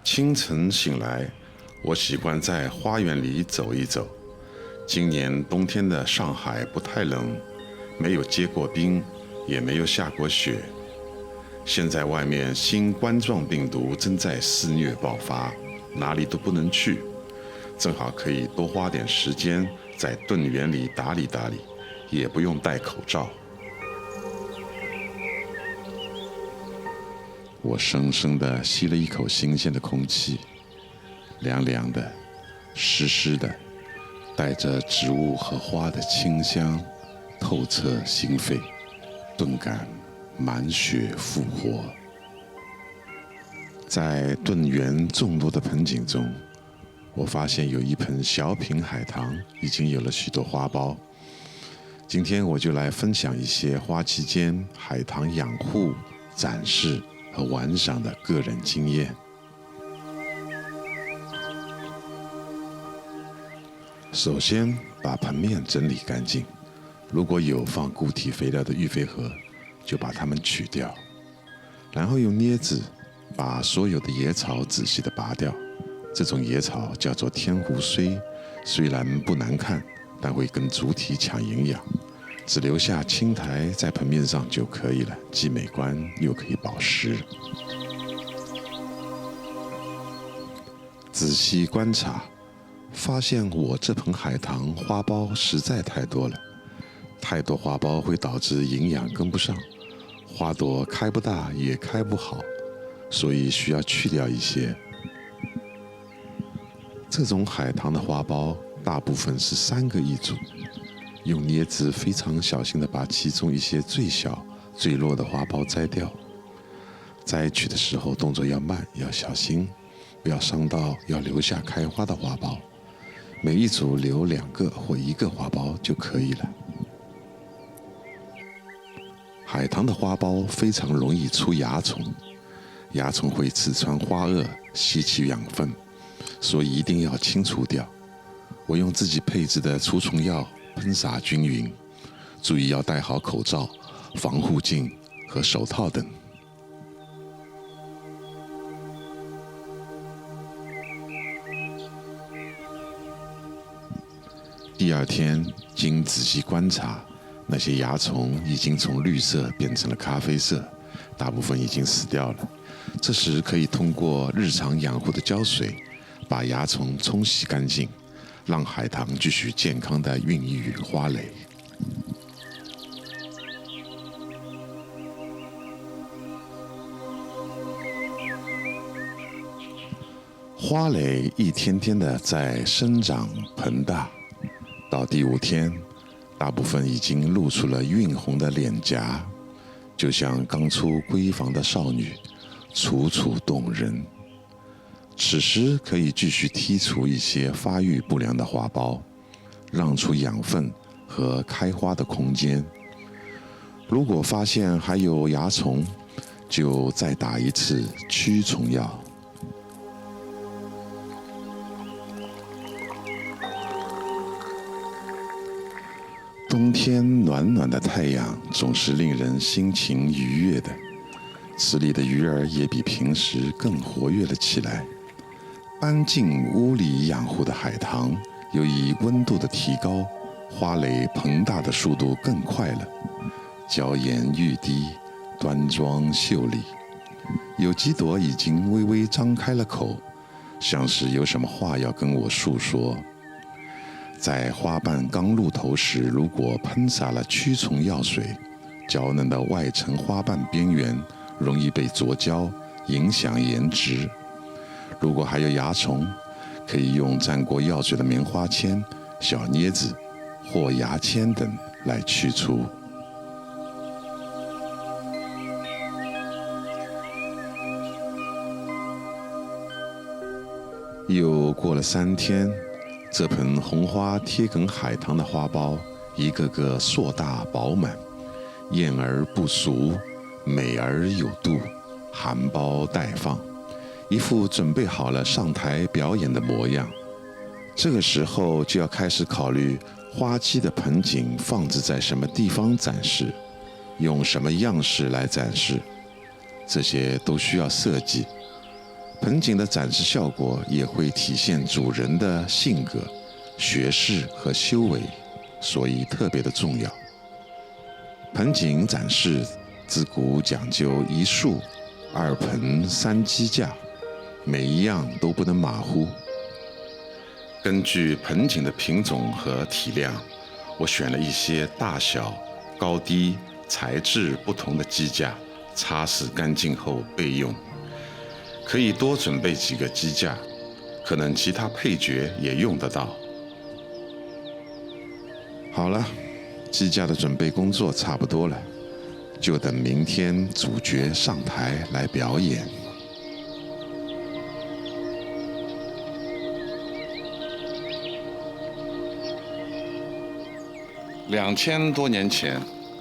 清晨醒来，我习惯在花园里走一走。今年冬天的上海不太冷，没有结过冰，也没有下过雪。现在外面新冠状病毒正在肆虐爆发，哪里都不能去，正好可以多花点时间在炖园里打理打理，也不用戴口罩。我深深地吸了一口新鲜的空气，凉凉的，湿湿的，带着植物和花的清香，透彻心扉，顿感满血复活。在炖园众多的盆景中，我发现有一盆小品海棠已经有了许多花苞。今天我就来分享一些花期间海棠养护、展示和玩赏的个人经验。首先，把盆面整理干净，如果有放固体肥料的育肥盒，就把它们取掉，然后用镊子把所有的野草仔细地拔掉。这种野草叫做天胡荽，虽然不难看，但会跟主体抢营养，只留下青苔在盆面上就可以了，既美观又可以保湿。仔细观察，发现我这盆海棠花苞实在太多了，太多花苞会导致营养跟不上，花朵开不大也开不好，所以需要去掉一些。这种海棠的花苞大部分是3个一组，用镊子非常小心地把其中一些最小、最弱的花苞摘掉。摘取的时候动作要慢，要小心，不要伤到要留下开花的花苞。每一组留2个或1个花苞就可以了。海棠的花苞非常容易出蚜虫，蚜虫会刺穿花萼，吸取养分，所以一定要清除掉。我用自己配置的除虫药喷洒均匀，注意要戴好口罩、防护镜和手套等。第2天，经仔细观察，那些蚜虫已经从绿色变成了咖啡色，大部分已经死掉了。这时可以通过日常养护的浇水，把蚜虫冲洗干净，让海棠继续健康地孕育花蕾。花蕾一天天地在生长膨大，到第5天，大部分已经露出了晕红的脸颊，就像刚出闺房的少女，楚楚动人。此时可以继续剔除一些发育不良的花苞，让出养分和开花的空间。如果发现还有蚜虫，就再打一次驱虫药。冬天暖暖的太阳总是令人心情愉悦的，池里的鱼儿也比平时更活跃了起来。搬进屋里养护的海棠，由于温度的提高，花蕾膨大的速度更快了，娇颜欲滴，端庄秀丽。有几朵已经微微张开了口，像是有什么话要跟我诉说。在花瓣刚露头时，如果喷洒了驱虫药水，娇嫩的外层花瓣边缘容易被灼焦，影响颜值。如果还有蚜虫，可以用沾过药水的棉花签、小镊子或牙签等来去除。又过了3天，这盆红花贴梗海棠的花苞一个个硕大饱满，艳而不俗，美而有度，含苞待放，一副准备好了上台表演的模样。这个时候就要开始考虑花期的盆景放置在什么地方展示，用什么样式来展示，这些都需要设计。盆景的展示效果也会体现主人的性格、学识和修为，所以特别的重要。盆景展示自古讲究一树、二盆、三机架，每一样都不能马虎。根据盆景的品种和体量，我选了一些大小、高低、材质不同的机架，擦拭干净后备用。可以多准备几个机架，可能其他配角也用得到。好了，机架的准备工作差不多了，就等明天主角上台来表演。2000多年前，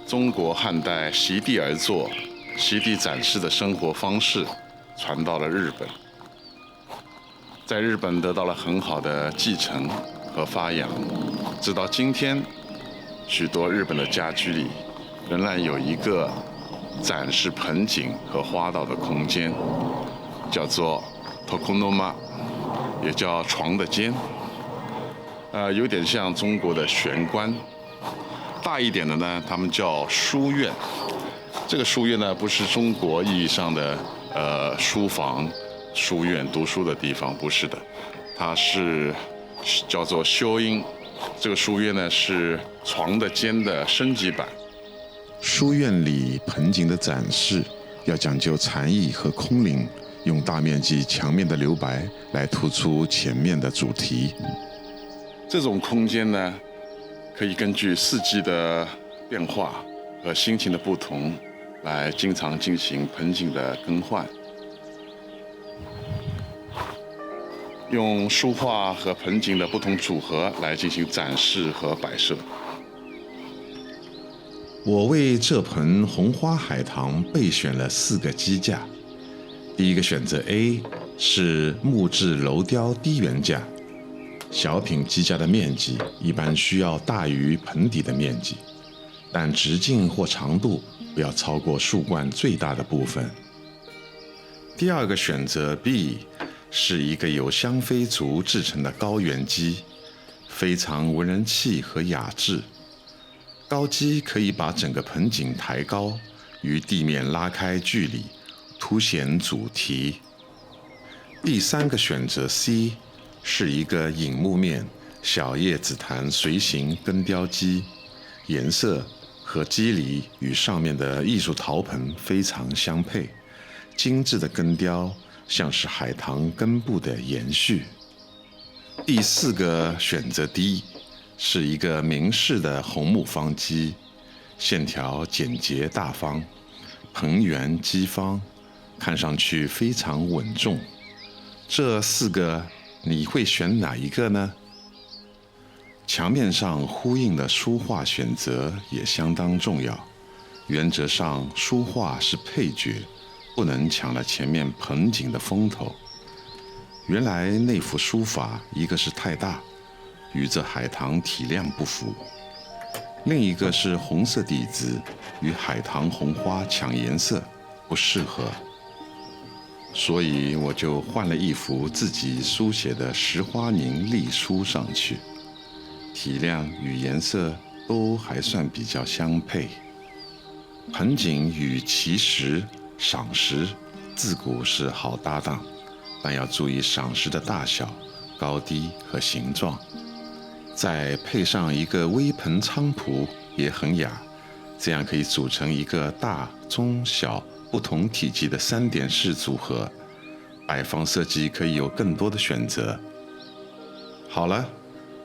中国汉代席地而坐、席地展示的生活方式传到了日本，在日本得到了很好的继承和发扬，直到今天，许多日本的家居里仍然有一个展示盆景和花道的空间，叫做 Tokonoma， 也叫床的间，有点像中国的玄关。大一点的呢，他们叫书院。这个书院呢，不是中国意义上的书房、书院读书的地方，不是的，它是叫做修音。这个书院呢是床的间的升级版。书院里盆景的展示要讲究禅意和空灵，用大面积墙面的留白来突出前面的主题。这种空间呢，可以根据四季的变化和心情的不同，来经常进行盆景的更换。用书画和盆景的不同组合来进行展示和摆设。我为这盆红花海棠备选了4个机架。第一个选择 A 是木质鞣雕低圆架。小品机架的面积一般需要大于盆底的面积，但直径或长度不要超过树冠最大的部分。第二个选择 B 是一个由香妃竹制成的高圆机，非常文人气和雅致。高机可以把整个盆景抬高，与地面拉开距离，凸显主题。第三个选择 C 是一个影木面小叶紫檀随形根雕机，颜色和肌理与上面的艺术陶盆非常相配，精致的根雕像是海棠根部的延续。第4个选择 D 是一个明式的红木方机，线条简洁大方，盆圆机方，看上去非常稳重。这4个你会选哪一个呢？墙面上呼应的书画选择也相当重要。原则上，书画是配角，不能抢了前面盆景的风头。原来那幅书法，一个是太大，与这海棠体量不符；另一个是红色底子，与海棠红花抢颜色，不适合。所以我就换了一幅自己书写的石花凝隶书上去，体量与颜色都还算比较相配。盆景与奇石、赏石自古是好搭档，但要注意赏石的大小、高低和形状。再配上一个微盆菖蒲也很雅，这样可以组成一个大、中、小不同体积的3点式组合，摆放设计可以有更多的选择。好了，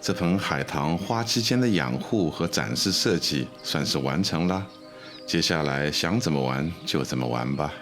这盆海棠花期间的养护和展示设计算是完成了，接下来想怎么玩就怎么玩吧。